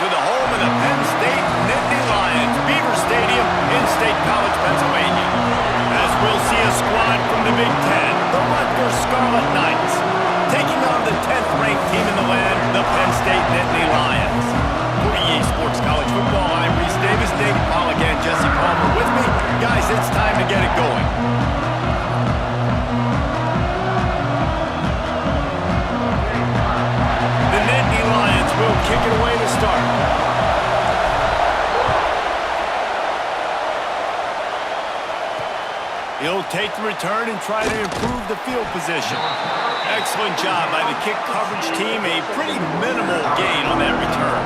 to the home of the Penn State Nittany Lions, Beaver Stadium in State College, Pennsylvania. As we'll see a squad from the Big Ten, the Rutgers Scarlet Knights, taking on the 10th-ranked team in the land, the Penn State Nittany Lions. For EA Sports College Football, I'm Reese Davis, David Pollock, and Jesse Palmer with me. Guys, it's time to get it going. The Nittany Lions will kick it away to start. He'll take the return and try to improve the field position. Excellent job by the kick coverage team. A pretty minimal gain on that return.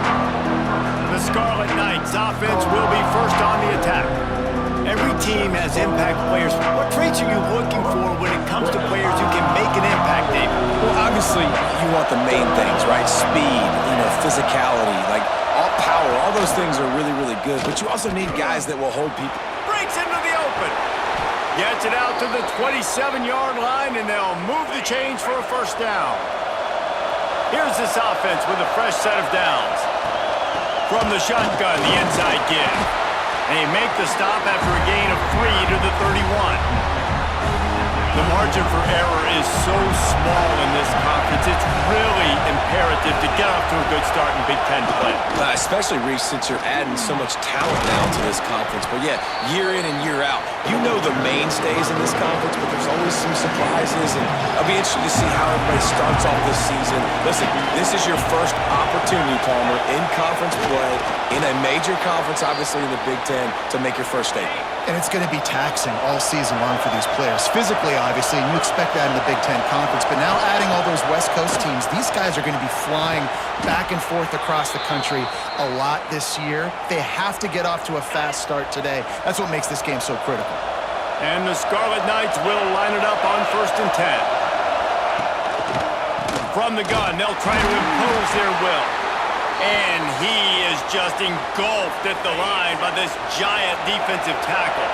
The Scarlet Knights offense will be first on the attack. Every team has impact players. What traits are you looking for when it comes to players who can make an impact, David? Well, obviously, you want the main things, right? Speed, physicality, like all power. All those things are really, really good. But you also need guys that will hold people. Breaks into the open. Gets it out to the 27-yard line, and they'll move the chains for a first down. Here's this offense with a fresh set of downs. From the shotgun, the inside give. They make the stop after a gain of 3 to the 31. The margin for error is so small in this conference, it's really imperative to get off to a good start in Big Ten play. Especially, Reese, since you're adding so much talent now to this conference. But yeah, year in and year out, you know the mainstays in this conference, but there's always some surprises, and I'll be interested to see how everybody starts off this season. Listen, this is your first opportunity, Palmer, in conference play, in a major conference, obviously in the Big Ten, to make your first statement. And it's going to be taxing all season long for these players. Physically, obviously, and you expect that in the Big Ten Conference. But now adding all those West Coast teams, these guys are going to be flying back and forth across the country a lot this year. They have to get off to a fast start today. That's what makes this game so critical. And the Scarlet Knights will line it up on 1st and 10. From the gun, they'll try to impose their will. And he is just engulfed at the line by this giant defensive tackle.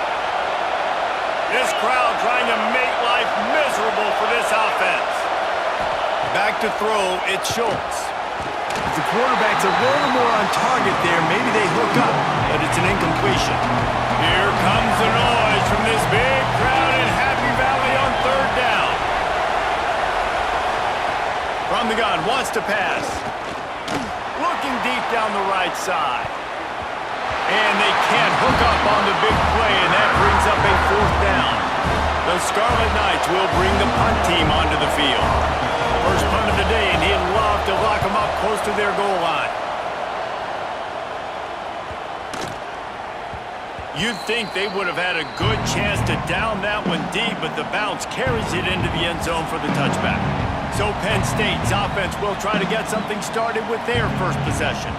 This crowd trying to make life miserable for this offense. Back to throw, it's Schultz. If the quarterback's a little more on target there, maybe they hook up, but it's an incompletion. Here comes the noise from this big crowd in Happy Valley on 3rd down. From the gun, wants to pass. Looking deep down the right side. And they can't hook up on the big play, and that brings up a 4th down. The Scarlet Knights will bring the punt team onto the field. First punt of the day, and he'd love to lock them up close to their goal line. You'd think they would have had a good chance to down that one deep, but the bounce carries it into the end zone for the touchback. So Penn State's offense will try to get something started with their first possession.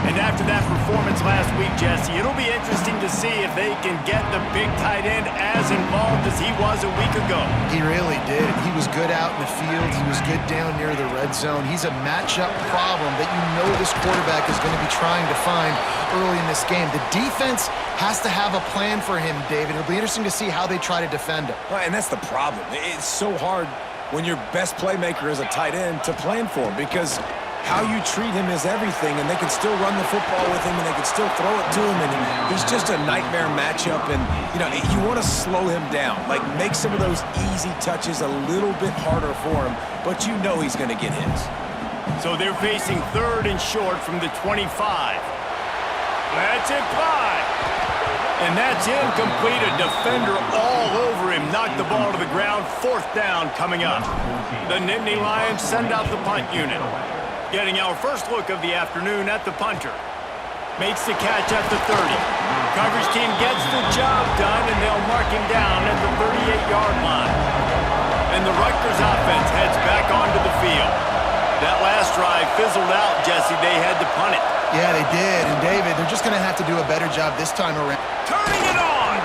And after that performance last week, Jesse, it'll be interesting to see if they can get the big tight end as involved as he was a week ago. He really did. He was good out in the field. He was good down near the red zone. He's a matchup problem that you know this quarterback is going to be trying to find early in this game. The defense has to have a plan for him, David. It'll be interesting to see how they try to defend him. Well, and that's the problem. It's so hard when your best playmaker is a tight end to plan for him, because how you treat him is everything, and they can still run the football with him, and they can still throw it to him, and he's just a nightmare matchup. And you want to slow him down, like make some of those easy touches a little bit harder for him, but you know he's going to get his. So they're facing 3rd and short from the 25. That's it by. And that's incomplete. A defender all over him. Knocked the ball to the ground. 4th down coming up. The Nittany Lions send out the punt unit. Getting our first look of the afternoon at the punter. Makes the catch at the 30. Coverage team gets the job done, and they'll mark him down at the 38-yard line. And the Rutgers offense heads back onto the field. That last drive fizzled out, Jesse. They had to punt it. Yeah, they did. And, David, they're just going to have to do a better job this time around. Turning it on!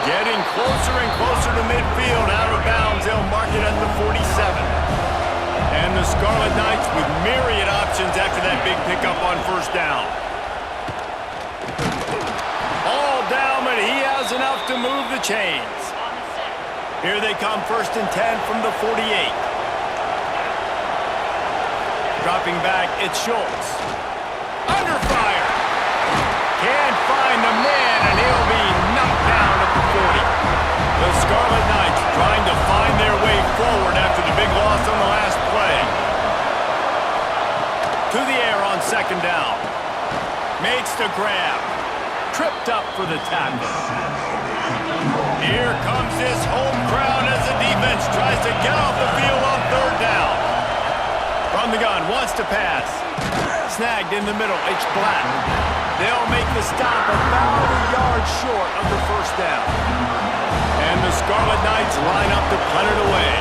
Getting closer and closer to midfield. Out of bounds, they'll mark it at the 47. And the Scarlet Knights with myriad options after that big pickup on 1st down. All down, but he has enough to move the chains. Here they come, 1st and 10 from the 48. Dropping back, it's Schultz. Under fire! forward after the big loss on the last play. To the air on second down. Makes the grab. Tripped up for the tackle. Here comes this home crowd as the defense tries to get off the field on third down. From the gun, wants to pass. Snagged in the middle, it's Black. They'll make the stop about a yard short of the first down. And the Scarlet Knights line up to punt it away.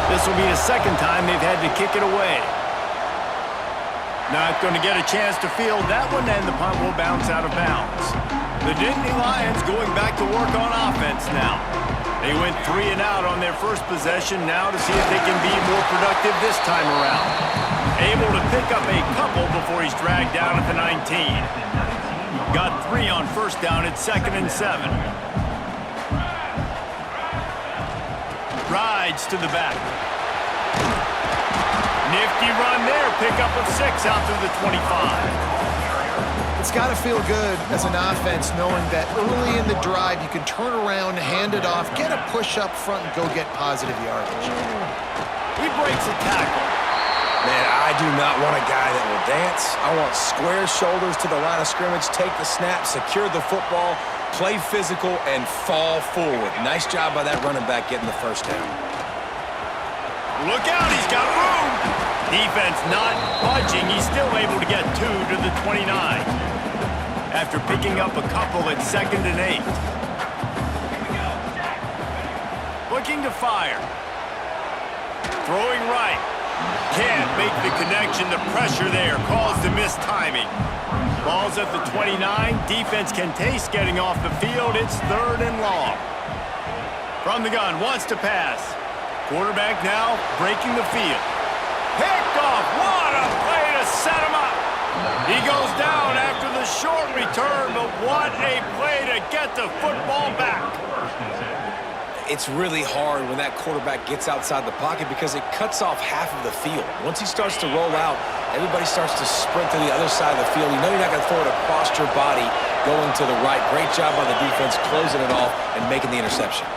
This will be the second time they've had to kick it away. Not going to get a chance to field that one, and the punt will bounce out of bounds. The Nittany Lions going back to work on offense now. They went 3 and out on their first possession, now to see if they can be more productive this time around. Able to pick up a couple before he's dragged down at the 19. Got 3 on first down at 2nd and 7. Rides to the back. Nifty run there, pickup of 6 out through the 25. It's got to feel good as an offense knowing that early in the drive you can turn around, hand it off, get a push up front, and go get positive yardage. He breaks a tackle. Man, I do not want a guy that will dance. I want square shoulders to the line of scrimmage, take the snap, secure the football, play physical, and fall forward. Nice job by that running back getting the first down. Look out, he's got room. Defense not budging. He's still able to get 2 to the 29. After picking up a couple at 2nd and 8. Looking to fire. Throwing right. Can't make the connection. The pressure there caused the missed timing. Ball's at the 29. Defense can taste getting off the field. It's 3rd and long. From the gun, wants to pass. Quarterback now breaking the field. Picked off. What a play to set him up. He goes down after the short return, but what a play to get the football back. It's really hard when that quarterback gets outside the pocket because it cuts off half of the field. Once he starts to roll out, everybody starts to sprint to the other side of the field. You know you're not going to throw it across your body going to the right. Great job by the defense closing it off and making the interception.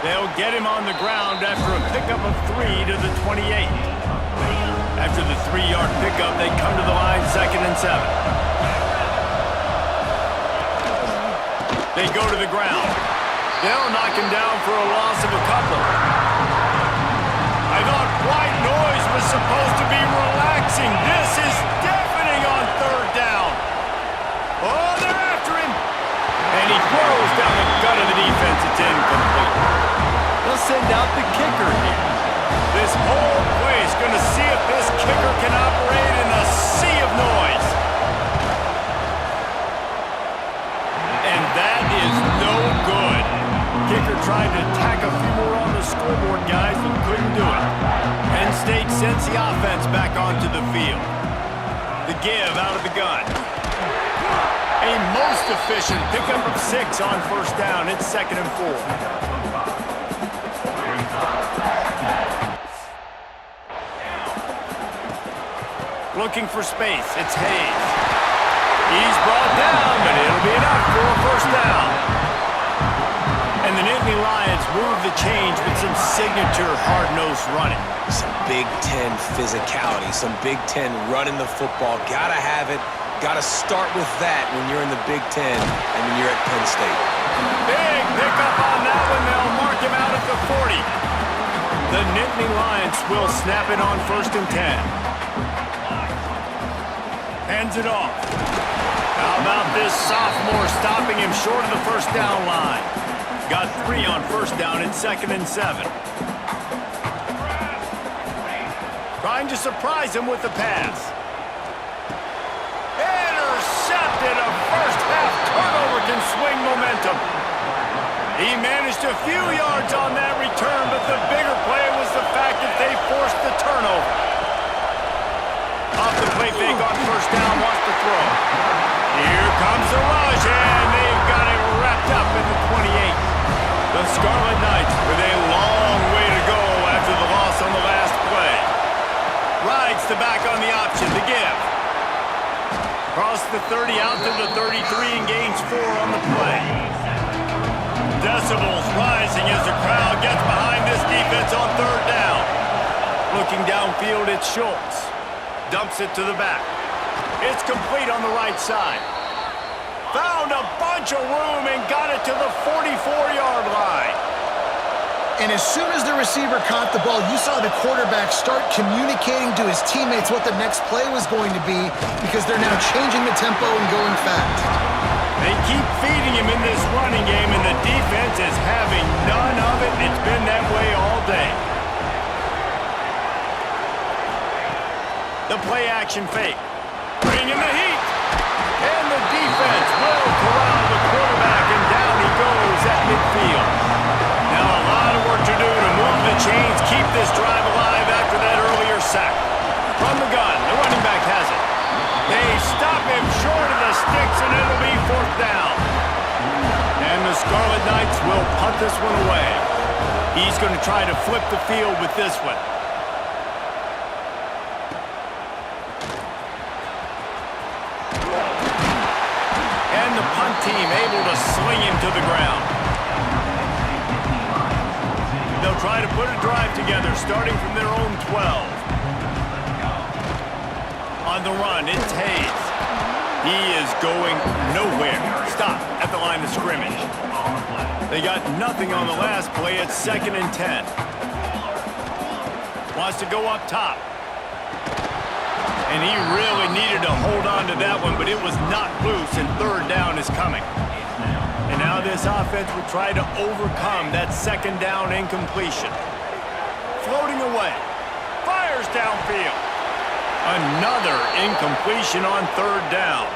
They'll get him on the ground after a pickup of 3 to the 28. After the 3-yard pickup, they come to the line 2nd and 7. They go to the ground. They'll knock him down for a loss of a couple. I thought white noise was supposed to be relaxing. This is deafening on 3rd down. Oh, they're after him. And he throws down the gut of the defense. It's incomplete. They'll send out the kicker here. This whole place going to see if this kicker can operate in a sea of noise. And that is no good. Kicker tried to tack a few more on the scoreboard, guys, and couldn't do it. Penn State sends the offense back onto the field. The give out of the gun. A most efficient pickup of 6 on first down. It's 2nd and 4. Looking for space. It's Hayes. He's brought down, but it'll be enough for a first down. And the Nittany Lions move the change with some signature hard-nosed running. Some Big Ten physicality, some Big Ten running the football. Gotta have it. Gotta start with that when you're in the Big Ten and when you're at Penn State. Big pickup on that one. They'll mark him out at the 40. The Nittany Lions will snap it on 1st and 10. Hands it off. How about this sophomore stopping him short of the first down line? Got 3 on first down at 2nd and 7. Trying to surprise him with the pass. Intercepted. A first-half turnover can swing momentum. He managed a few yards on that return, but the bigger play was the fact that they forced the turnover. Off the play fake on first down, wants to throw. Here comes the rush, and they've got it wrapped up in the 28. The Scarlet Knights with a long way to go after the loss on the last play. Rides the back on the option, the give. Cross the 30 out to the 33 and gains 4 on the play. Decibels rising as the crowd gets behind this defense on third down. Looking downfield, it's Schultz. Dumps it to the back. It's complete on the right side. Found a bunch of room and got it to the 44-yard line. And as soon as the receiver caught the ball, you saw the quarterback start communicating to his teammates what the next play was going to be because they're now changing the tempo and going fast. They keep feeding him in this running game, and the defense is having none of it. It's been that way all day. The play-action fake. Bring in the heat. And the defense will corral the quarterback, and down he goes at midfield. Now a lot of work to do to move the chains, keep this drive alive after that earlier sack. From the gun, the running back has it. They stop him short of the sticks, and it'll be fourth down. And the Scarlet Knights will punt this one away. He's going to try to flip the field with this one. And the punt team able to sling him to the ground. They'll try to put a drive together, starting from their own 12. On the run, it's Hayes. He is going nowhere. Stop at the line of scrimmage. They got nothing on the last play. It's 2nd and 10. Wants to go up top. And he really needed to hold on to that one, but it was not loose, and third down is coming. And now this offense will try to overcome that second down incompletion. Floating away. Fires downfield. Another incompletion on third down.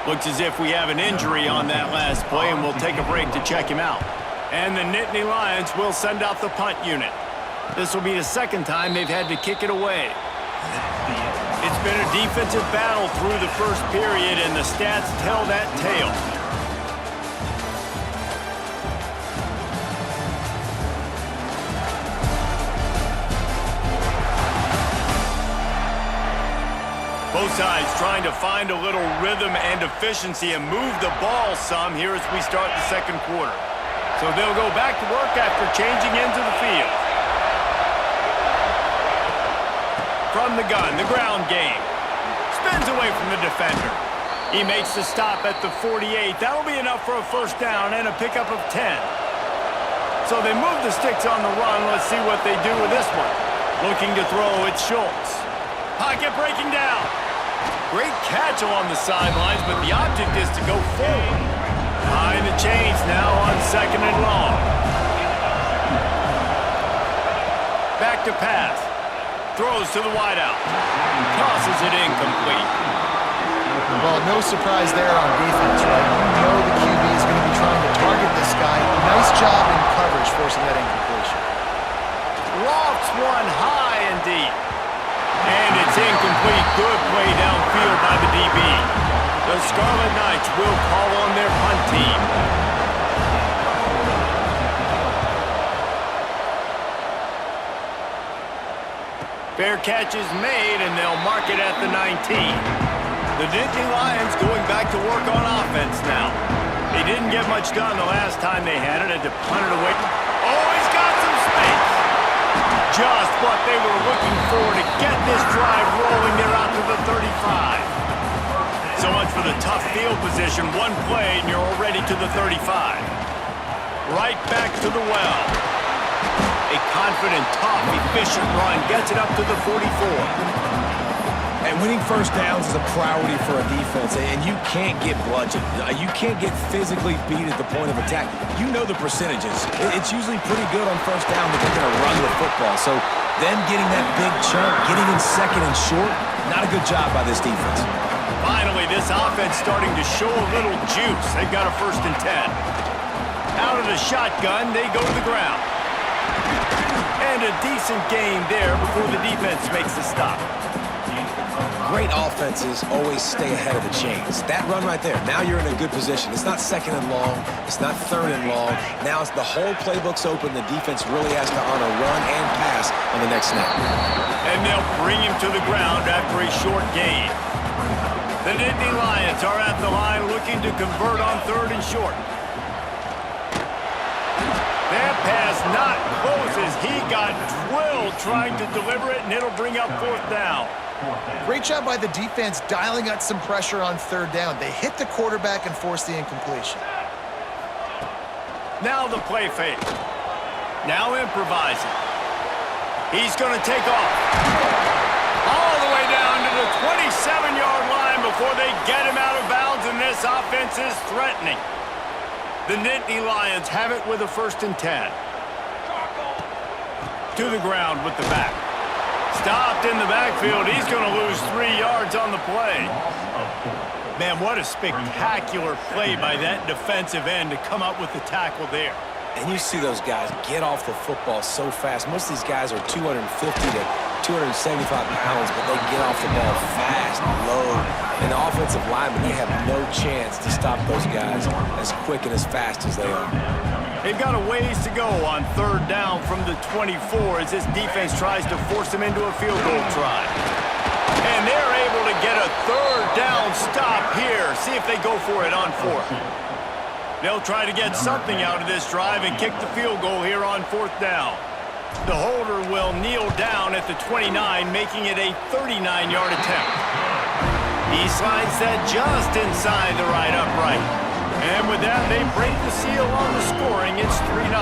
Looks as if we have an injury on that last play, and we'll take a break to check him out. And the Nittany Lions will send out the punt unit. This will be the second time they've had to kick it away. It's been a defensive battle through the first period, and the stats tell that tale. Both sides trying to find a little rhythm and efficiency and move the ball some here as we start the second quarter. So they'll go back to work after changing into the field. From the gun, the ground game. Spins away from the defender. He makes the stop at the 48. That'll be enough for a first down and a pickup of 10. So they move the sticks on the run. Let's see what they do with this one. Looking to throw, it's Schultz. Pocket breaking down. Great catch along the sidelines, but the object is to go forward. Behind the chains now on 2nd and long. Back to pass. Throws to the wideout. Tosses it incomplete. Well, no surprise there on defense, right? You know the QB is going to be trying to target this guy. Nice job in coverage forcing that incompletion. Lofts one high and deep. And it's incomplete. Good play downfield by the DB. The Scarlet Knights will call on their punt team. Fair catch is made, and they'll mark it at the 19. The Nittany Lions going back to work on offense now. They didn't get much done the last time they had it. Had to punt it away. Oh, he's got some space. Just what they were looking for to get this drive rolling. They're out to the 35. So much for the tough field position. One play, and you're already to the 35. Right back to the well. A confident, tough, efficient run gets it up to the 44. And winning first downs is a priority for a defense, and you can't get bludgeoned. You can't get physically beat at the point of attack. You know the percentages. It's usually pretty good on first down that they're going to run the football. So them getting that big chunk, getting in second and short, not a good job by this defense. Finally, this offense starting to show a little juice. They've got a 1st and 10. Out of the shotgun, they go to the ground. And a decent game there before the defense makes the stop. Great offenses always stay ahead of the chains. That run right there, now you're in a good position. It's not 2nd and long. It's not 3rd and long. Now it's the whole playbook's open. The defense really has to honor run and pass on the next snap. And they'll bring him to the ground after a short gain. The Nittany Lions are at the line looking to convert on 3rd and short. pass not close as he got drilled trying to deliver it, and it'll bring up 4th down. Great job by the defense dialing out some pressure on 3rd down. They hit the quarterback and forced the incompletion. Now the play fake. Now improvising. He's going to take off. All the way down to the 27-yard line before they get him out of bounds, and this offense is threatening. The Nittany Lions have it with a 1st and 10. To the ground with the back. Stopped in the backfield. He's going to lose 3 yards on the play. Man, what a spectacular play by that defensive end to come up with the tackle there. And you see those guys get off the football so fast. Most of these guys are 250 to 275 pounds, but they get off the ball fast, low. And the offensive linemen, they have no chance to stop those guys as quick and as fast as they are. They've got a ways to go on 3rd down from the 24 as this defense tries to force them into a field goal try. And they're able to get a 3rd down stop here. See if they go for it on 4th. They'll try to get something out of this drive and kick the field goal here on 4th down. The holder will kneel down at the 29, making it a 39-yard attempt. He slides that just inside the right upright. And with that, they break the seal on the scoring. It's 3-0.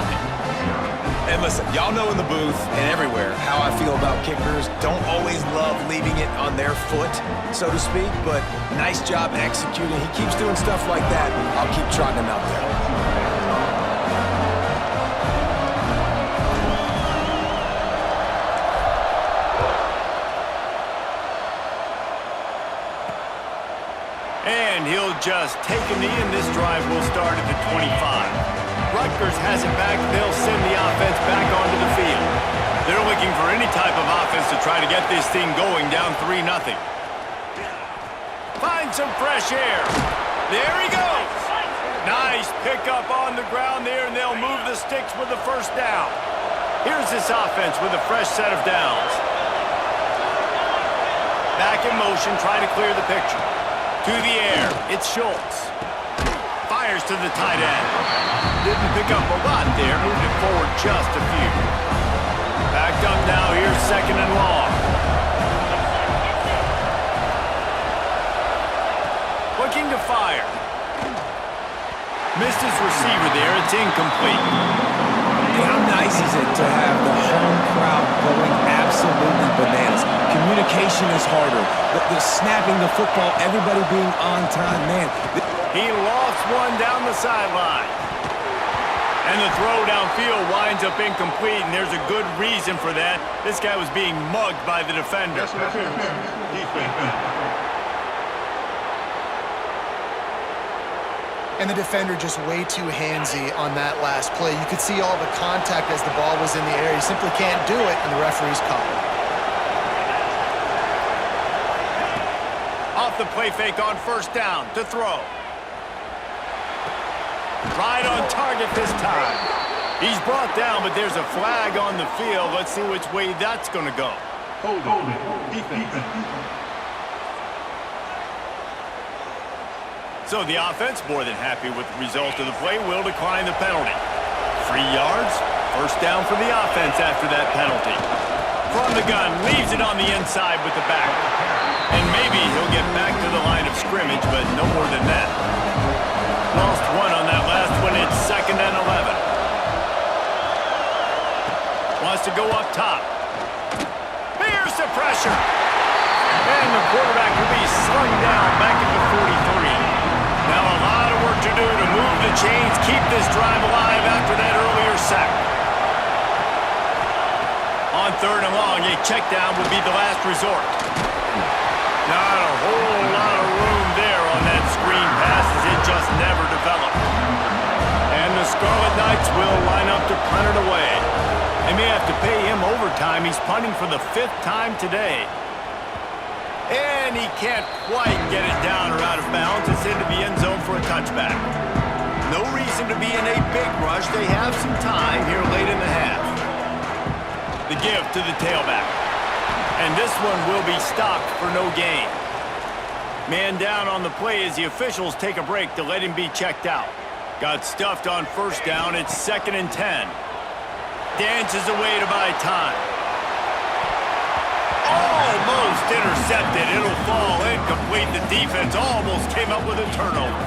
And listen, y'all know in the booth and everywhere how I feel about kickers. Don't always love leaving it on their foot, so to speak, but nice job executing. He keeps doing stuff like that. I'll keep trotting him out there. And he'll just take a knee, and this drive will start at the 25. Rutgers has it back. They'll send the offense back onto the field. They're looking for any type of offense to try to get this thing going down 3-0. Find some fresh air. There he goes. Nice pickup on the ground there, and they'll move the sticks with the 1st down. Here's this offense with a fresh set of downs. Back in motion, try to clear the picture. To the air, it's Schultz. Fires to the tight end. Didn't pick up a lot there, moved it forward just a few. Backed up now, here's 2nd and long. Looking to fire. Missed his receiver there, it's incomplete. And how nice is it to have the home crowd going absolutely bananas? Communication is harder. The snapping the football, everybody being on time, man. He lost one down the sideline. And the throw downfield winds up incomplete, and there's a good reason for that. This guy was being mugged by the defender. And the defender just way too handsy on that last play. You could see all the contact as the ball was in the air. He simply can't do it, and the referee's called it. Off the play fake on 1st down to throw. Right on target this time. He's brought down, but there's a flag on the field. Let's see which way that's going to go. Hold defense. So the offense, more than happy with the result of the play, will decline the penalty. 3 yards, 1st down for the offense after that penalty. From the gun, leaves it on the inside with the back. And maybe he'll get back to the line of scrimmage, but no more than that. Lost one on that last one. It's 2nd and 11. Wants to go up top. Here's the pressure. And the quarterback will be slung down back at the 43. Now a lot of work to do to move the chains, keep this drive alive after that earlier sack. On 3rd and long, a check down would be the last resort. Not a whole lot of room there on that screen pass as it just never developed. And the Scarlet Knights will line up to punt it away. They may have to pay him overtime. He's punting for the 5th time today. And he can't quite get it down or out of bounds. It's into the end zone for a touchback. No reason to be in a big rush. They have some time here late in the half. The give to the tailback. And this one will be stopped for no gain. Man down on the play as the officials take a break to let him be checked out. Got stuffed on 1st down. It's 2nd and 10. dances away to buy time. Almost intercepted. It'll fall incomplete. The defense almost came up with a turnover.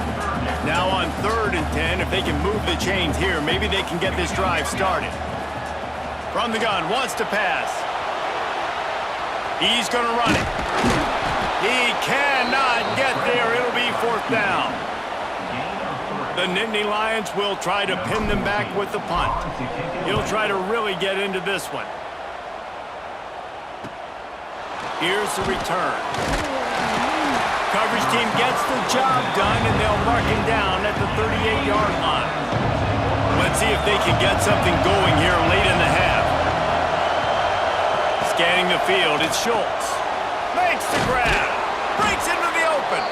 Now on 3rd and 10, if they can move the chains here, maybe they can get this drive started. From the gun, wants to pass. He's going to run it. He cannot get there. It'll be 4th down. The Nittany Lions will try to pin them back with the punt. He'll try to really get into this one. Here's the return. Coverage team gets the job done, and they'll mark him down at the 38-yard line. Let's see if they can get something going here late in the half. Scanning the field, it's Schultz. Makes the grab. Breaks into the open.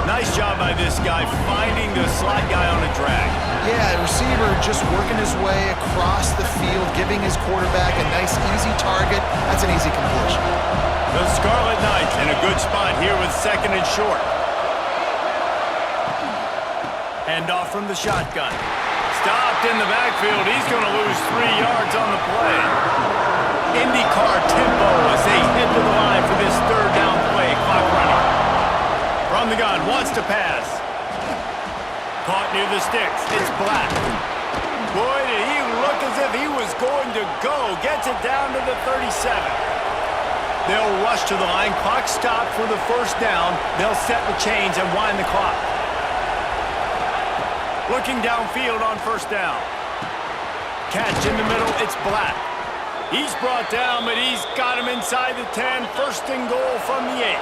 Nice job by this guy finding the slot guy on a drag. Yeah, the receiver just working his way across the field, giving his quarterback a nice, easy target. That's an easy completion. The Scarlet Knights in a good spot here with 2nd and short. Handoff from the shotgun. Stopped in the backfield. He's going to lose 3 yards on the play. IndyCar tempo as they head to the line for this 3rd down play. Clock running. From the gun, wants to pass. Caught near the sticks. It's Black. Boy, did he look as if he was going to go. Gets it down to the 37. They'll rush to the line. Clock stopped for the 1st down. They'll set the chains and wind the clock. Looking downfield on 1st down. Catch in the middle. It's Black. He's brought down, but he's got him inside the 10. 1st and goal from the 8.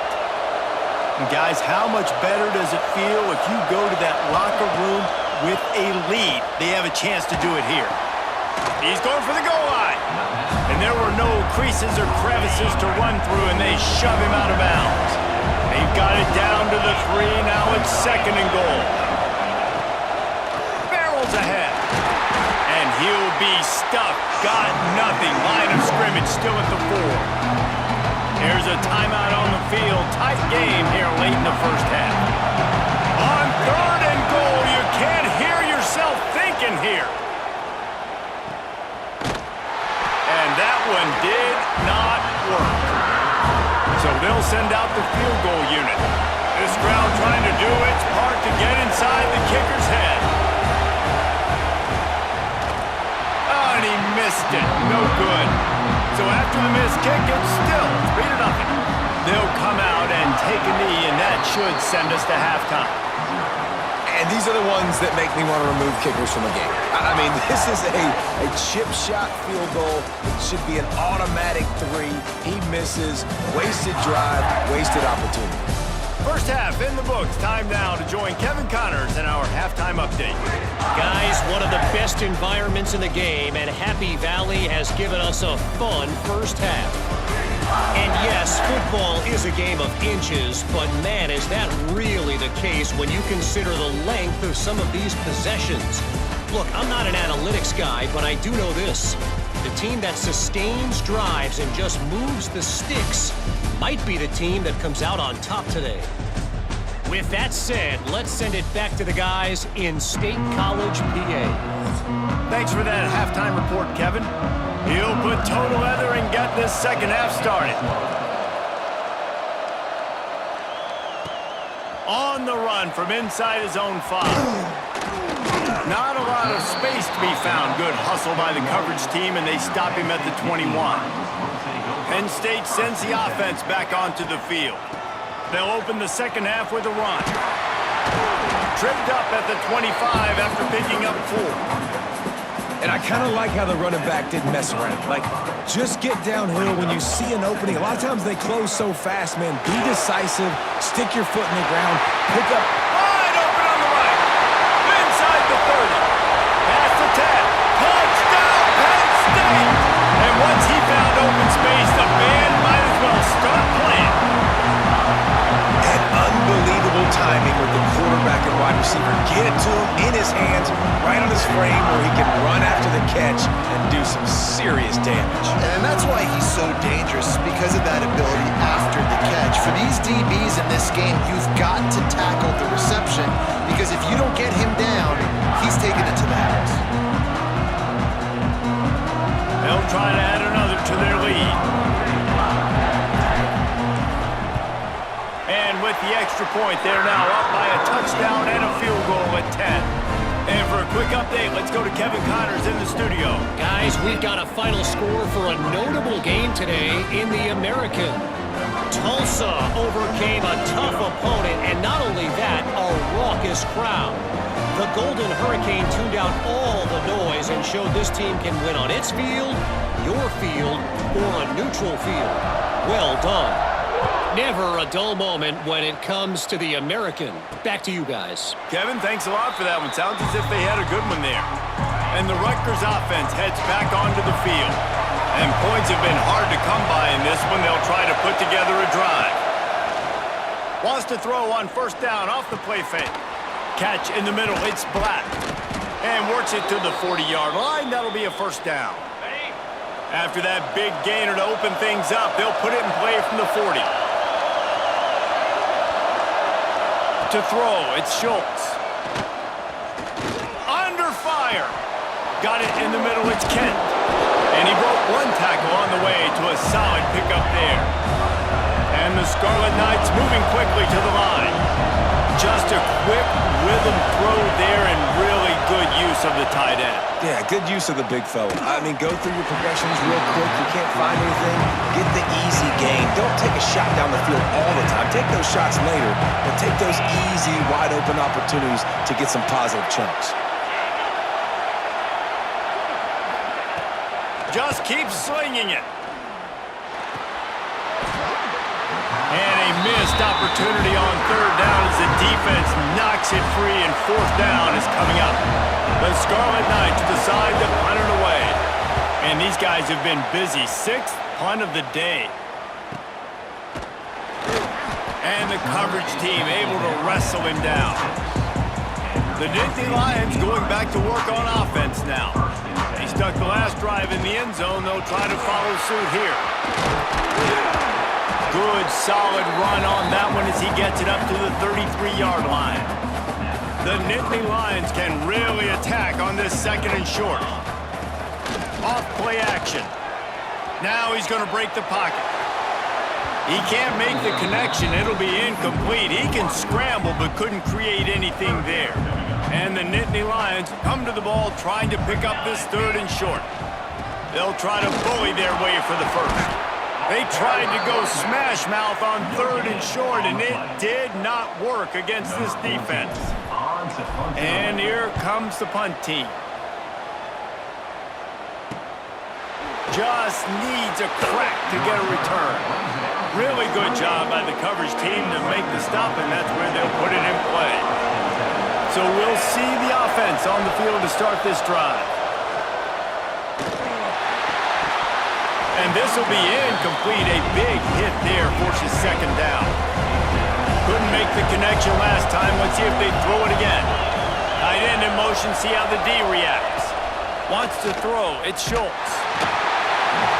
And guys, how much better does it feel if you go to that locker room with a lead? They have a chance to do it here. He's going for the goal line. And there were no creases or crevices to run through, and they shove him out of bounds. They've got it down to the 3. Now it's 2nd and goal. Barrels ahead. And he'll be stuffed. Got nothing. Line of scrimmage still at the 4. Here's a timeout on the field. Tight game here late in the 1st half. On 3rd and goal, you can't hear yourself thinking here. And that one did not work. So they'll send out the field goal unit. This crowd trying to do its part to get inside the kicker's head. Oh, and he missed it. No good. So after the missed kick, it's still 3-0. They'll come out and take a knee, and that should send us to halftime. And these are the ones that make me want to remove kickers from a game. I mean, this is a chip shot field goal. It should be an automatic 3. He misses. Wasted drive, wasted opportunity. 1st half in the books. Time now to join Kevin Connors in our halftime update. Guys, one of the best environments in the game, and Happy Valley has given us a fun 1st half. And yes, football is a game of inches, but man, is that really the case when you consider the length of some of these possessions. Look, I'm not an analytics guy, but I do know this. The team that sustains drives and just moves the sticks might be the team that comes out on top today. With that said, let's send it back to the guys in State College, PA. Thanks for that halftime report, Kevin. He'll put toe to leather and get this 2nd half started. On the run from inside his own 5. Not a lot of space to be found. Good hustle by the coverage team, and they stop him at the 21. Penn State sends the offense back onto the field. They'll open the 2nd half with a run. Tripped up at the 25 after picking up 4. And I kind of like how the running back didn't mess around. Like, just get downhill when you see an opening. A lot of times they close so fast, man. Be decisive. Stick your foot in the ground. Pick up. Wide open on the right. Inside the 30. Past the 10. Touchdown, Penn State. And once he found open space, the band might as well start playing. And unbelievable timing with the quarterback and wide receiver. Get it to him in his hands, right on his frame where he can run after the catch and do some serious damage. And that's why he's so dangerous, because of that ability after the catch. For these DBs in this game, you've got to tackle the reception, because if you don't get him down, he's taking it to the house. They'll try to add another to their lead. And with the extra point, they're now up by a touchdown and a field goal at 10. And for a quick update, let's go to Kevin Connors in the studio. Guys, we've got a final score for a notable game today in the American. Tulsa overcame a tough opponent, and not only that, a raucous crowd. The Golden Hurricane tuned out all the noise and showed this team can win on its field, your field, or a neutral field. Well done. Never a dull moment when it comes to the American. Back to you guys. Kevin, thanks a lot for that one. Sounds as if they had a good one there. And the Rutgers offense heads back onto the field. And points have been hard to come by in this one. They'll try to put together a drive. Wants to throw on first down off the play fake. Catch in the middle. It's Black. And works it to the 40-yard line. That'll be a first down. After that big gainer to open things up, they'll put it in play from the 40. To throw, it's Schultz. Under fire. Got it in the middle, it's Kent. And he broke one tackle on the way to a solid pickup there. And the Scarlet Knights moving quickly to the line. Just a quick rhythm throw there and really good use of the tight end. Yeah, good use of the big fella. I mean, go through your progressions real quick. You can't find anything, get the easy gain. Don't take a shot down the field all the time. Take those shots later, but take those easy, wide-open opportunities to get some positive chunks. Just keep slinging it. And a missed opportunity on third down as the defense knocks it free, and fourth down is coming up. The Scarlet Knights decide to punt it away. And these guys have been busy. Sixth punt of the day. And the coverage team able to wrestle him down. The Nittany Lions going back to work on offense now. They stuck the last drive in the end zone. They'll try to follow suit here. Good, solid run on that one as he gets it up to the 33-yard line. The Nittany Lions can really attack on this second and short. Off play action. Now he's going to break the pocket. He can't make the connection. It'll be incomplete. He can scramble but couldn't create anything there. And the Nittany Lions come to the ball trying to pick up this third and short. They'll try to bully their way for the first. They tried to go smash mouth on third and short, and it did not work against this defense. And here comes the punt team. Just needs a crack to get a return. Really good job by the coverage team to make the stop, and that's where they'll put it in play. So we'll see the offense on the field to start this drive. And this will be incomplete. A big hit there forces second down. Couldn't make the connection last time. Let's see if they throw it again. Tight end in motion, see how the D reacts. Wants to throw, it's Schultz.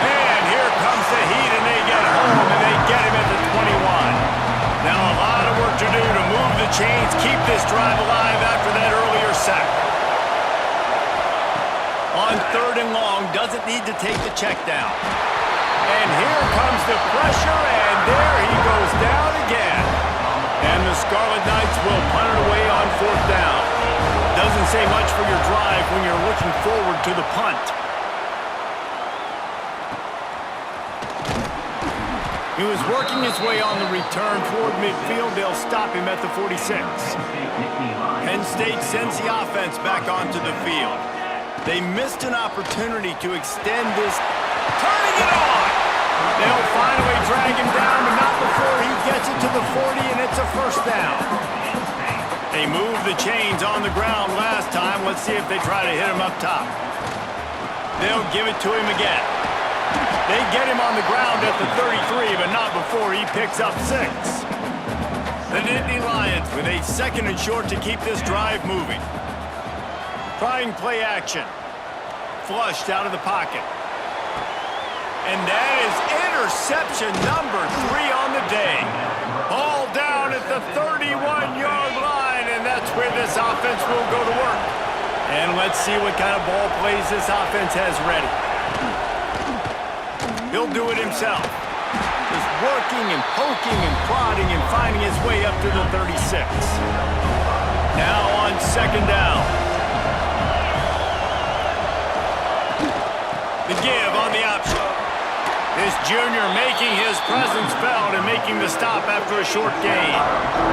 And here comes the heat, and they get home, and they get him at the 21. Now a lot of work to do to move the chains, keep this drive alive after that earlier sack. On third and long, doesn't need to take the check down. And here comes the pressure, and there he goes down again. And the Scarlet Knights will punt it away on fourth down. Doesn't say much for your drive when you're looking forward to the punt. He was working his way on the return toward midfield. They'll stop him at the 46. Penn State sends the offense back onto the field. They missed an opportunity to extend this. Turning it on! They'll finally drag him down, but not before he gets it to the 40, and it's a first down. They moved the chains on the ground last time. Let's see if they try to hit him up top. They'll give it to him again. They get him on the ground at the 33, but not before he picks up 6. The Nittany Lions with a second and short to keep this drive moving. Trying play action. Flushed out of the pocket. And that is interception number 3 on the day. All down at the 31-yard line, and that's where this offense will go to work. And let's see what kind of ball plays this offense has ready. He'll do it himself. Just working and poking and prodding and finding his way up to the 36. Now on second down. The give on the option. This junior making his presence felt and making the stop after a short gain.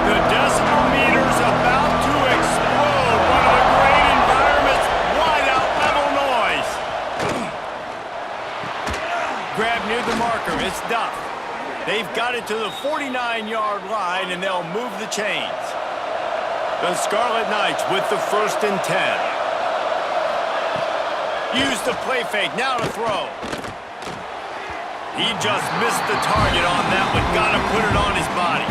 The decimal meter's about to explode. One of the great environments. Wide out level noise. Grab near the marker. It's Duff. They've got it to the 49-yard line, and they'll move the chains. The Scarlet Knights with the 1st and 10. Use the play fake. Now to throw. He just missed the target on that one. Got to put it on his body.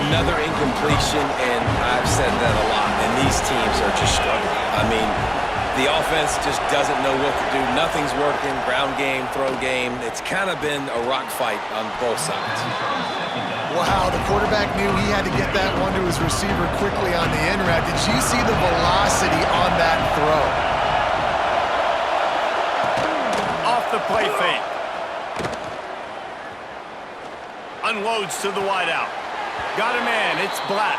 Another incompletion, and I've said that a lot, and these teams are just struggling. I mean, the offense just doesn't know what to do. Nothing's working. Ground game, throw game. It's kind of been a rock fight on both sides. Wow, the quarterback knew he had to get that one to his receiver quickly on the in route. Did you see the velocity on that throw? Off the play fake. Unloads to the wideout. Got a man. It's Black.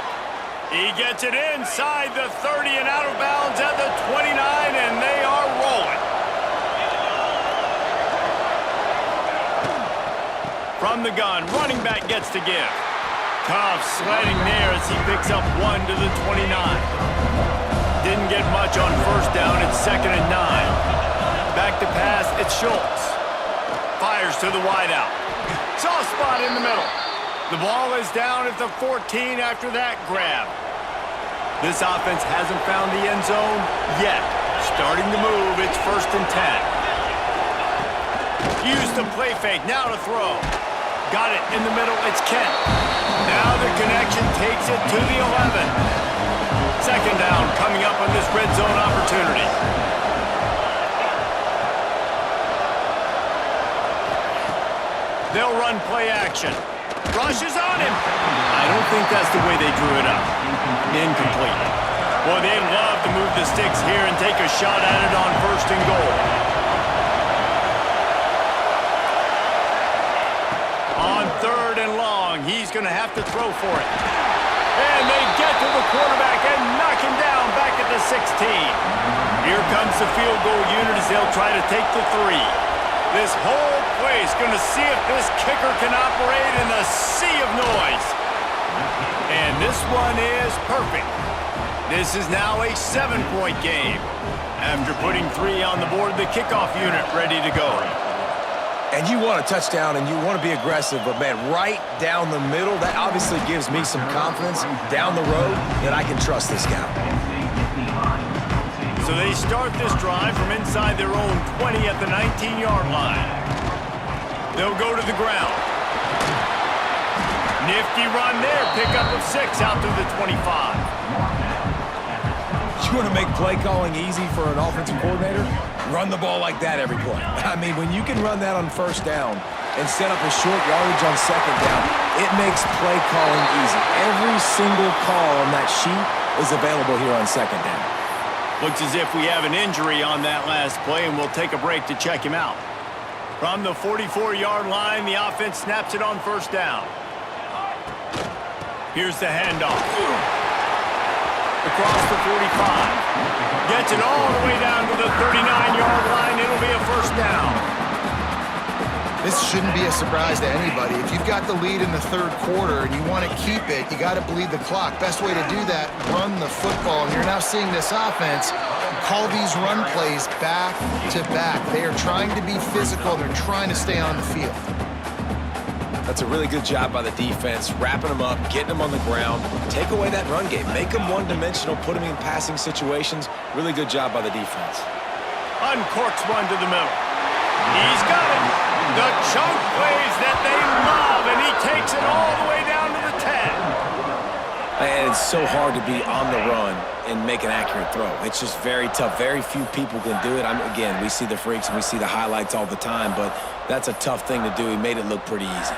He gets it inside the 30 and out of bounds at the 29, and they are rolling. From the gun, running back gets to give. Tough sledding there as he picks up 1 to the 29. Didn't get much on first down. It's 2nd and 9. Back to pass. It's Schultz. Fires to the wideout. Soft spot in the middle. The ball is down at the 14 after that grab. This offense hasn't found the end zone yet. Starting to move. It's 1st and 10. Use the play fake. Now to throw. Got it in the middle. It's Kent. Now the connection takes it to the 11. 2nd down coming up on this red zone opportunity. They'll run play action. Rushes on him. I don't think that's the way they drew it up. Incomplete. Boy, they'd love to move the sticks here and take a shot at it on 1st and goal. On 3rd and long, he's going to have to throw for it. And they get to the quarterback and knock him down back at the 16. Here comes the field goal unit as they'll try to take the 3. This whole place going to see if this kicker can operate in a sea of noise. And this one is perfect. This is now a 7-point game. After putting 3 on the board, the kickoff unit ready to go. And you want a touchdown, and you want to be aggressive, but, man, right down the middle, that obviously gives me some confidence down the road that I can trust this guy. So they start this drive from inside their own 20 at the 19-yard line. They'll go to the ground. Nifty run there. Pickup of 6 out to the 25. You want to make play calling easy for an offensive coordinator? Run the ball like that every play. I mean, when you can run that on 1st down and set up a short yardage on 2nd down, it makes play calling easy. Every single call on that sheet is available here on 2nd down. Looks as if we have an injury on that last play, and we'll take a break to check him out. From the 44-yard line, the offense snaps it on 1st down. Here's the handoff. Across the 45. Gets it all the way down to the 39-yard line. It'll be a 1st down. This shouldn't be a surprise to anybody. If you've got the lead in the 3rd quarter and you want to keep it, you got to bleed the clock. Best way to do that, run the football. And you're now seeing this offense call these run plays back to back. They are trying to be physical. They're trying to stay on the field. That's a really good job by the defense, wrapping them up, getting them on the ground. Take away that run game. Make them one-dimensional, put them in passing situations. Really good job by the defense. Uncorks one to the middle. He's got it. The chunk plays that they love, and he takes it all the way down to the 10. And it's so hard to be on the run and make an accurate throw. It's just very tough. Very few people can do it. Again, we see the freaks and we see the highlights all the time, but that's a tough thing to do. He made it look pretty easy.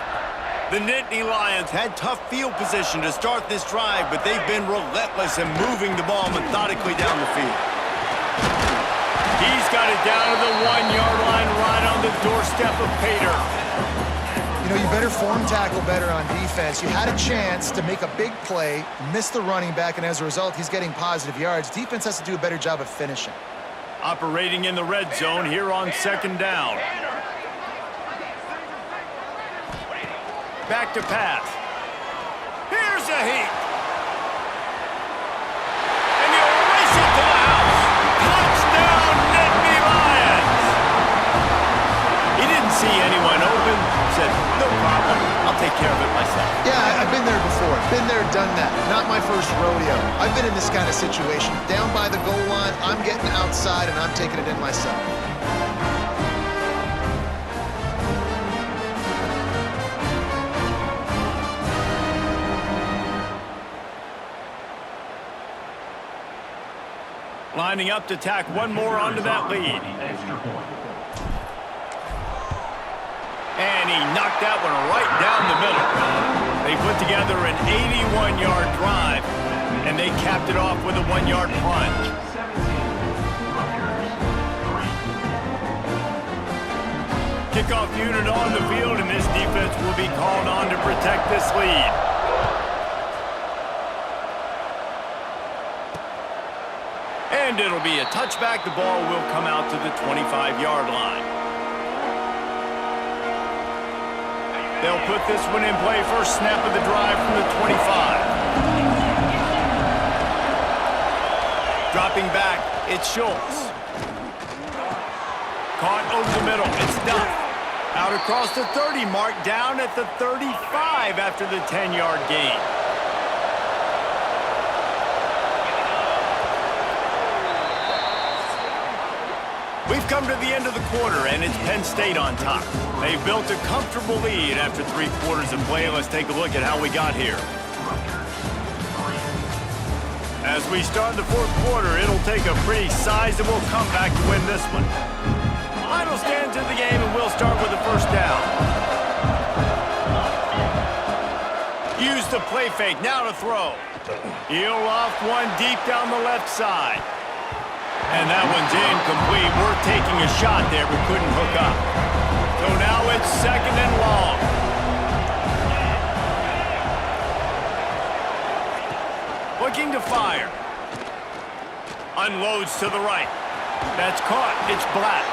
The Nittany Lions had tough field position to start this drive, but they've been relentless in moving the ball methodically down the field. He's got it down to the 1-yard line right on the doorstep of Pater. You know, you better form tackle better on defense. You had a chance to make a big play, miss the running back, and as a result, he's getting positive yards. Defense has to do a better job of finishing. Operating in the red zone here on 2nd down. Back to pass. Here's a heat. And he'll race it to the house. Touchdown, Nittany Lions. He didn't see anyone open. Said, no problem. I'll take care of it myself. Yeah, I've been there before. Been there, done that. Not my first rodeo. I've been in this kind of situation. Down by the goal line, I'm getting outside, and I'm taking it in myself. Lining up to tack one more onto that lead. And he knocked that one right down the middle. They put together an 81-yard drive, and they capped it off with a 1-yard plunge. Kickoff unit on the field, and this defense will be called on to protect this lead. And it'll be a touchback. The ball will come out to the 25-yard line. They'll put this one in play. First snap of the drive from the 25. Dropping back, it's Schultz. Caught over the middle, it's Duff. Out across the 30 mark, down at the 35 after the 10-yard gain. We've come to the end of the quarter, and it's Penn State on top. They've built a comfortable lead after 3 quarters of play. Let's take a look at how we got here. As we start the 4th quarter, it'll take a pretty sizable comeback to win this one. Final stands in the game, and we'll start with the first down. Use the play fake, now to throw. He'll loft one deep down the left side. And that one's incomplete. We're taking a shot there, but couldn't hook up. So now it's 2nd and long. Looking to fire. Unloads to the right. That's caught. It's Black.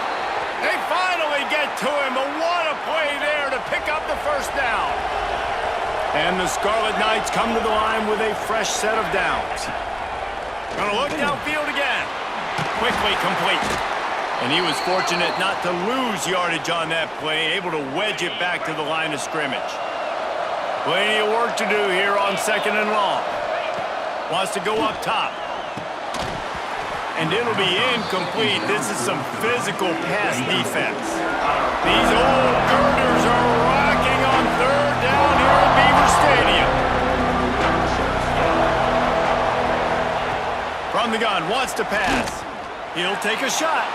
They finally get to him, but what a play there to pick up the first down. And the Scarlet Knights come to the line with a fresh set of downs. Gonna look downfield again. Quickly complete. And he was fortunate not to lose yardage on that play, able to wedge it back to the line of scrimmage. Plenty of work to do here on 2nd and long. Wants to go up top. And it'll be incomplete. This is some physical pass defense. These old girders are rocking on 3rd down here at Beaver Stadium. From the gun, wants to pass. He'll take a shot.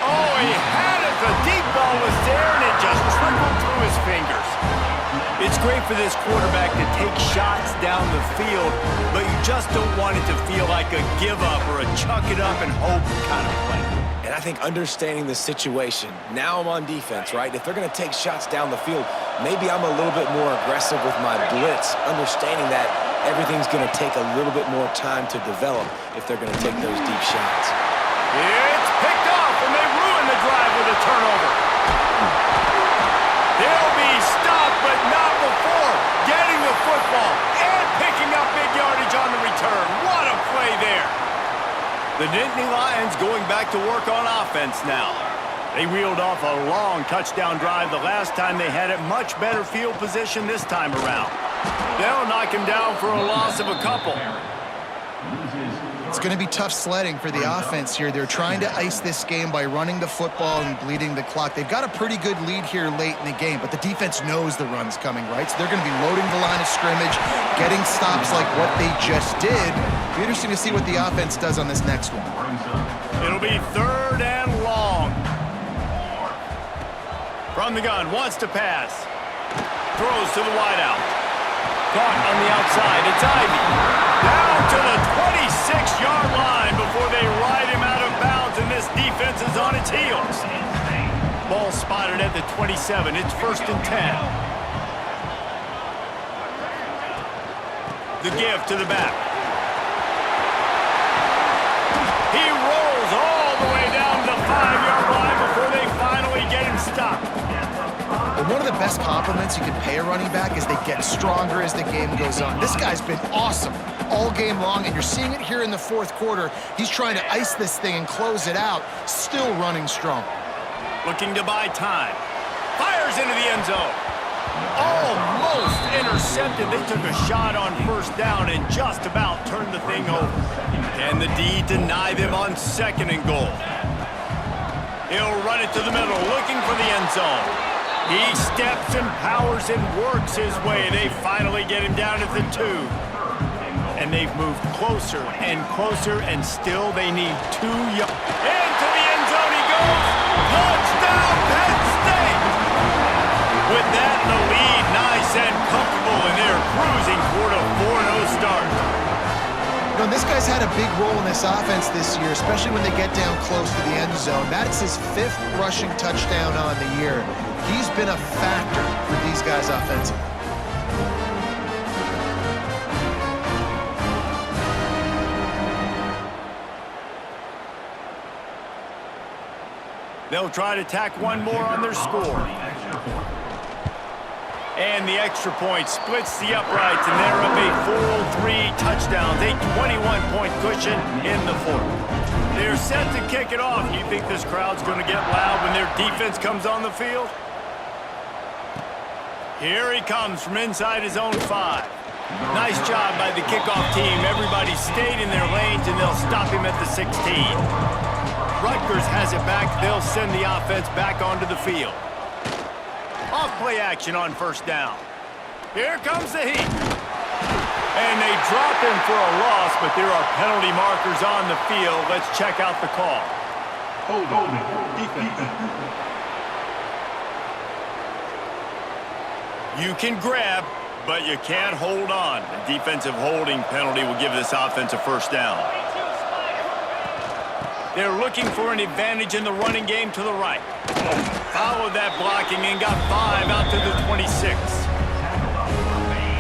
Oh, he had it. The deep ball was there, and it just trickled through his fingers. It's great for this quarterback to take shots down the field, but you just don't want it to feel like a give-up or a chuck it up and hope kind of play. And I think understanding the situation, now I'm on defense, right? If they're going to take shots down the field, maybe I'm a little bit more aggressive with my blitz, understanding that everything's going to take a little bit more time to develop if they're going to take those deep shots. It's picked off, and they ruin the drive with a turnover. They'll be stopped, but not before getting the football and picking up big yardage on the return. What a play there. The Nittany Lions going back to work on offense now. They reeled off a long touchdown drive the last time they had it. Much better field position this time around. They'll knock him down for a loss of a couple. It's going to be tough sledding for the offense here. They're trying to ice this game by running the football and bleeding the clock. They've got a pretty good lead here late in the game, but the defense knows the run's coming, right? So they're going to be loading the line of scrimmage, getting stops like what they just did. It'll be interesting to see what the offense does on this next one. It'll be 3rd and long. From the gun, wants to pass. Throws to the wideout. Caught on the outside, it's Ivy. Down to the 26-yard line before they at the 27. It's 1st and 10. The give to the back. He rolls all the way down the 5-yard line before they finally get him stopped. And one of the best compliments you can pay a running back is they get stronger as the game goes on. This guy's been awesome all game long, and you're seeing it here in the 4th quarter. He's trying to ice this thing and close it out, still running strong. Looking to buy time. Fires into the end zone. Almost intercepted. They took a shot on 1st down and just about turned the thing over. Can the D deny them on 2nd and goal? He'll run it to the middle, looking for the end zone. He steps and powers and works his way. They finally get him down at the 2. And they've moved closer and closer, and still they need 2 yards. Into the end zone he goes. Touchdown, Penn State! With that in the lead, nice and comfortable, and they're cruising toward a 4-0 start. You know, this guy's had a big role in this offense this year, especially when they get down close to the end zone. That's his 5th rushing touchdown on the year. He's been a factor for these guys offensively. They'll try to tack one more on their score. And the extra point splits the uprights, and they're up a full 3 touchdowns, a 21-point cushion in the 4th. They're set to kick it off. You think this crowd's going to get loud when their defense comes on the field? Here he comes from inside his own 5. Nice job by the kickoff team. Everybody stayed in their lanes, and they'll stop him at the 16. Rutgers has it back. They'll send the offense back onto the field. Off-play action on 1st down. Here comes the heat. And they drop him for a loss, but there are penalty markers on the field. Let's check out the call. Holding. Defense. You can grab, but you can't hold on. A defensive holding penalty will give this offense a 1st down. They're looking for an advantage in the running game to the right. Followed that blocking and got 5 out to the 26.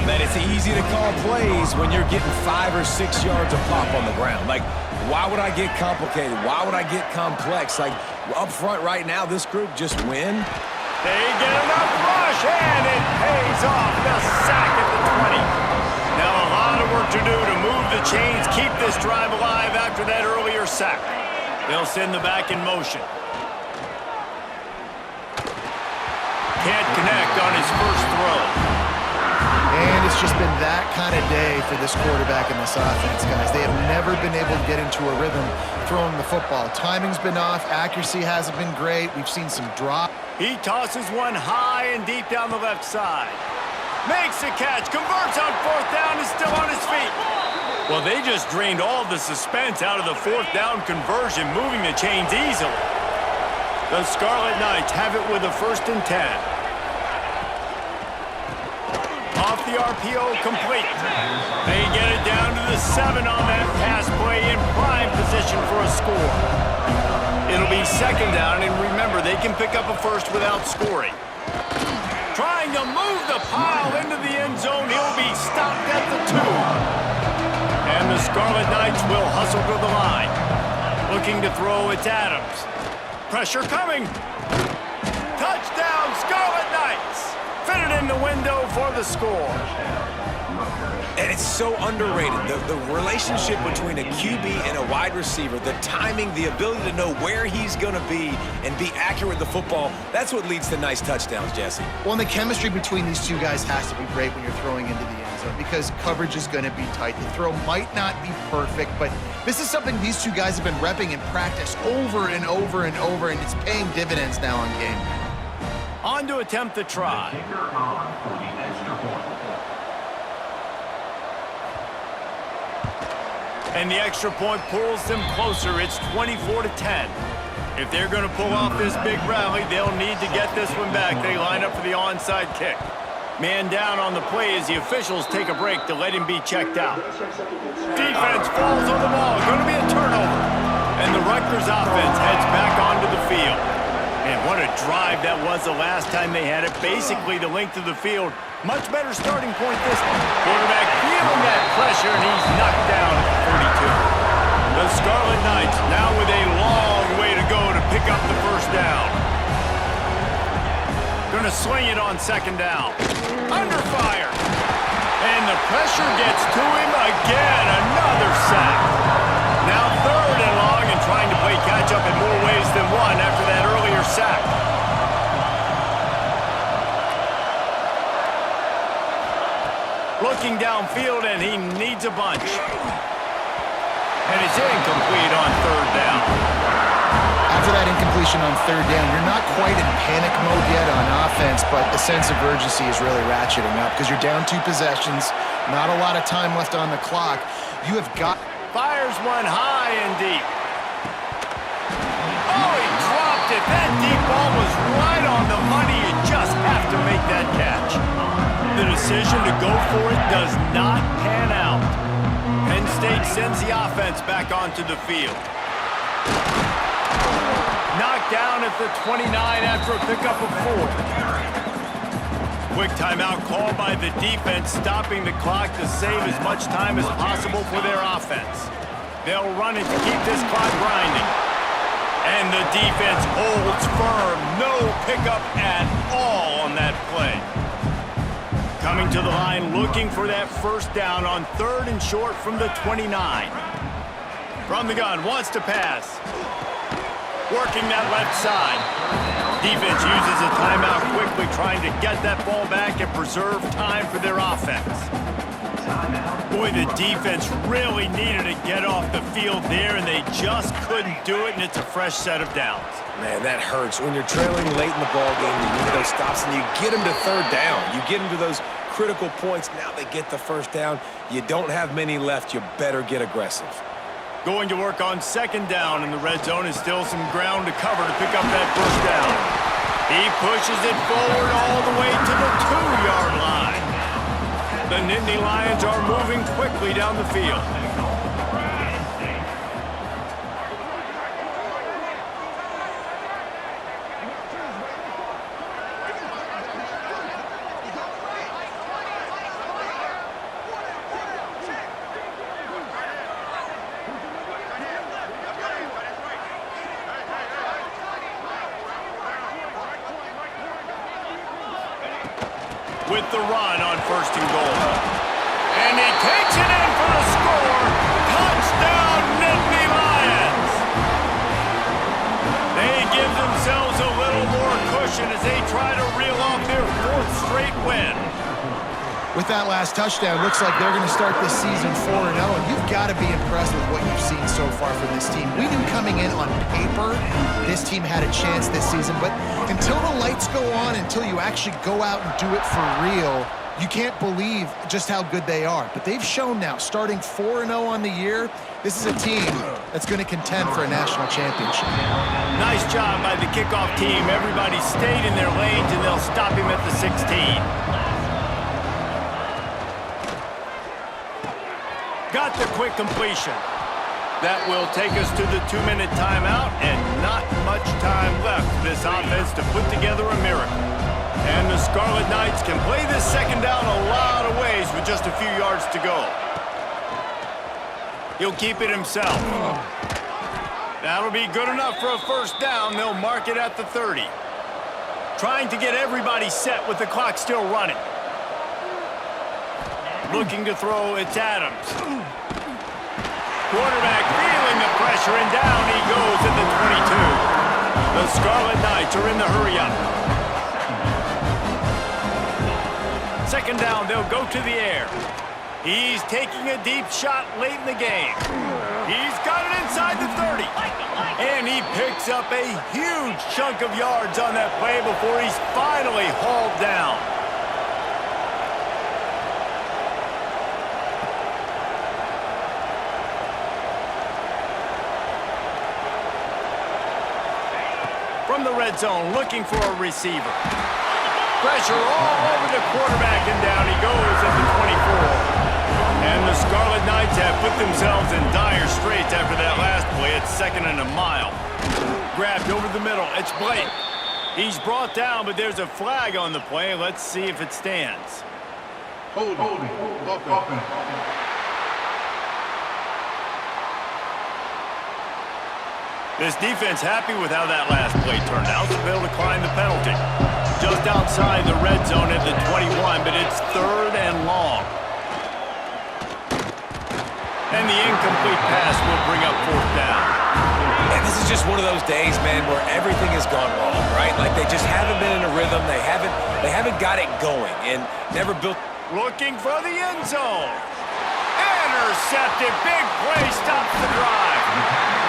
Man, it's easy to call plays when you're getting 5 or 6 yards of pop on the ground. Like, why would I get complicated? Why would I get complex? Like, up front right now, this group just win. They get enough rush, and it pays off. The sack at the 20. Now a lot of work to do to move the chains, keep this drive alive after that earlier sack. They'll send the back in motion. Can't connect on his 1st throw. And it's just been that kind of day for this quarterback and this offense, guys. They have never been able to get into a rhythm throwing the football. Timing's been off. Accuracy hasn't been great. We've seen some drop. He tosses one high and deep down the left side. Makes a catch, converts on 4th down, is still on his feet. Well, they just drained all the suspense out of the 4th down conversion, moving the chains easily. The Scarlet Knights have it with a 1st and 10. Off the RPO, complete. They get it down to the 7 on that pass play, in prime position for a score. It'll be 2nd down, and remember, they can pick up a 1st without scoring. Trying to move the pile into the end zone. He'll be stopped at the 2. And the Scarlet Knights will hustle to the line. Looking to throw, it's Adams. Pressure coming. Touchdown, Scarlet Knights. Fitted in the window for the score. And it's so underrated. The relationship between a QB and a wide receiver, the timing, the ability to know where he's going to be and be accurate with the football, that's what leads to nice touchdowns, Jesse. Well, and the chemistry between these two guys has to be great when you're throwing into the end zone because coverage is going to be tight. The throw might not be perfect, but this is something these two guys have been repping in practice over and over and over, and it's paying dividends now on game. On to attempt the try. And the extra point pulls them closer. It's 24-10. If they're going to pull off this big rally, they'll need to get this one back. They line up for the onside kick. Man down on the play as the officials take a break to let him be checked out. Defense falls on the ball. Going to be a turnover. And the Rutgers offense heads back onto the field. And what a drive that was the last time they had it. Basically the length of the field. Much better starting point this time. Quarterback feeling that pressure, and he's knocked down at 42. The Scarlet Knights now with a long way to go to pick up the first down. Going to sling it on second down. Under fire. And the pressure gets to him again. Another sack. Now third and long, and trying to play catch-up in more ways than one after that earlier sack. Looking downfield, and he needs a bunch. And it's incomplete on third down. After that incompletion on third down, you're not quite in panic mode yet on offense, but the sense of urgency is really ratcheting up because you're down 2 possessions, not a lot of time left on the clock. You have got... Fires one high and deep. Oh, he dropped it. That deep ball was right on the money. You just have to make that catch. The decision to go for it does not pan out. Penn State sends the offense back onto the field. Knocked down at the 29 after a pickup of 4. Quick timeout called by the defense, stopping the clock to save as much time as possible for their offense. They'll run it to keep this clock grinding. And the defense holds firm. No pickup at all on that play. Coming to the line, looking for that first down on third and short from the 29. From the gun, wants to pass. Working that left side. Defense uses a timeout quickly, trying to get that ball back and preserve time for their offense. Boy, the defense really needed to get off the field there, and they just couldn't do it, and it's a fresh set of downs. Man, that hurts. When you're trailing late in the ball game, you need those stops, and you get them to third down. You get them to those critical points. Now they get the first down. You don't have many left. You better get aggressive. Going to work on second down, and the red zone is still some ground to cover to pick up that first down. He pushes it forward all the way to the 2-yard line. The Nittany Lions are moving quickly down the field. With the run on first and goal. And he takes it in for the score. Touchdown, Nittany Lions. They give themselves a little more cushion as they try to reel off their 4th straight win. With that last touchdown, looks like they're going to start this season 4-0, and you've got to be impressed with what you've seen so far from this team. We knew coming in on paper this team had a chance this season, but until the lights go on, until you actually go out and do it for real, you can't believe just how good they are. But they've shown now, starting 4-0 on the year, this is a team that's going to contend for a national championship. Nice job by the kickoff team. Everybody stayed in their lanes, and they'll stop him at the 16. Got the quick completion. That will take us to the 2-minute timeout, and not much time left for this offense to put together a miracle. And the Scarlet Knights can play this second down a lot of ways with just a few yards to go. He'll keep it himself. That'll be good enough for a first down. They'll mark it at the 30. Trying to get everybody set with the clock still running. Looking to throw, it's Adams. Quarterback feeling the pressure, and down he goes at the 22. The Scarlet Knights are in the hurry-up. Second down, they'll go to the air. He's taking a deep shot late in the game. He's got it inside the 30. And he picks up a huge chunk of yards on that play before he's finally hauled down. From the red zone, looking for a receiver. Pressure all over the quarterback, and down he goes at the 24. And the Scarlet Knights have put themselves in dire straits after that last play. It's 2nd and a mile. Grabbed over the middle. It's Blake. He's brought down, but there's a flag on the play. Let's see if it stands. Holding. Offense. This defense happy with how that last play turned out, so they'll decline the penalty. Just outside the red zone at the 21, but it's 3rd and long. And the incomplete pass will bring up 4th down. And this is just one of those days, man, where everything has gone wrong, right? Like they just haven't been in a rhythm. They haven't got it going and never built. Looking for the end zone. Intercepted. Big play stops the drive.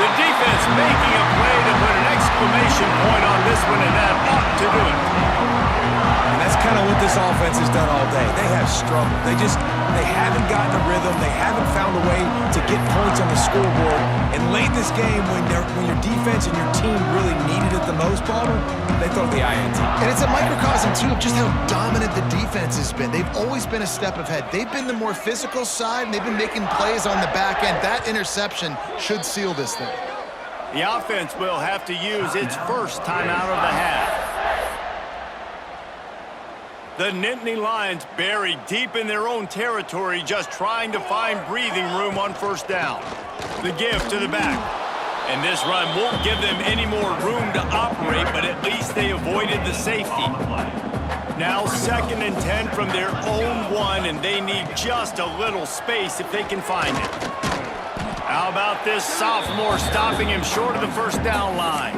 The defense making a play to put an exclamation point on this one, and that ought to do it. And that's kind of what this offense has done all day. They have struggled. They haven't gotten a rhythm. They haven't found a way to get points on the scoreboard. And late this game, when your defense and your team really needed it the most, Palmer, they throw the INT. And it's a microcosm, too, of just how dominant the defense has been. They've always been a step ahead. They've been the more physical side, and they've been making plays on the back end. That interception should seal this thing. The offense will have to use its first timeout of the half. The Nittany Lions buried deep in their own territory, just trying to find breathing room on 1st down. The give to the back. And this run won't give them any more room to operate, but at least they avoided the safety. Now 2nd and 10 from their own 1, and they need just a little space if they can find it. How about this sophomore stopping him short of the 1st down line?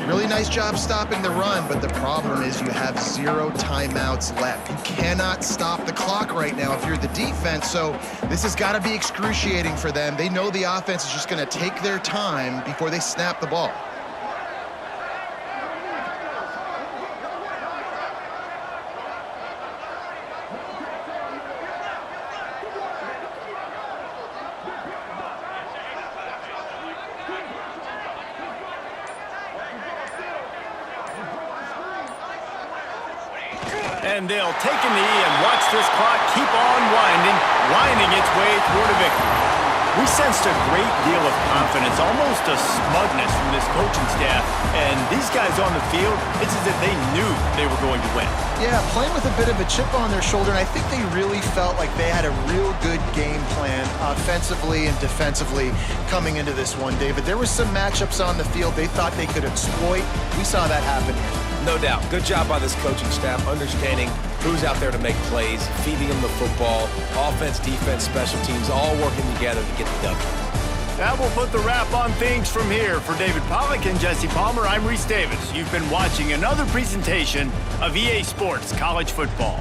Really nice job stopping the run, but the problem is you have 0 timeouts left. You cannot stop the clock right now if you're the defense, so this has got to be excruciating for them. They know the offense is just going to take their time before they snap the ball. And they'll take a knee and watch this clock keep on winding its way toward a victory. We sensed a great deal of confidence, almost a smugness from this coaching staff. And these guys on the field, it's as if they knew they were going to win. Yeah, playing with a bit of a chip on their shoulder, and I think they really felt like they had a real good game plan offensively and defensively coming into this one, David. There were some matchups on the field they thought they could exploit. We saw that happen here. No doubt. Good job by this coaching staff, understanding who's out there to make plays, feeding them the football, offense, defense, special teams, all working together to get the W. That will put the wrap on things from here. For David Pollack and Jesse Palmer, I'm Reese Davis. You've been watching another presentation of EA Sports College Football.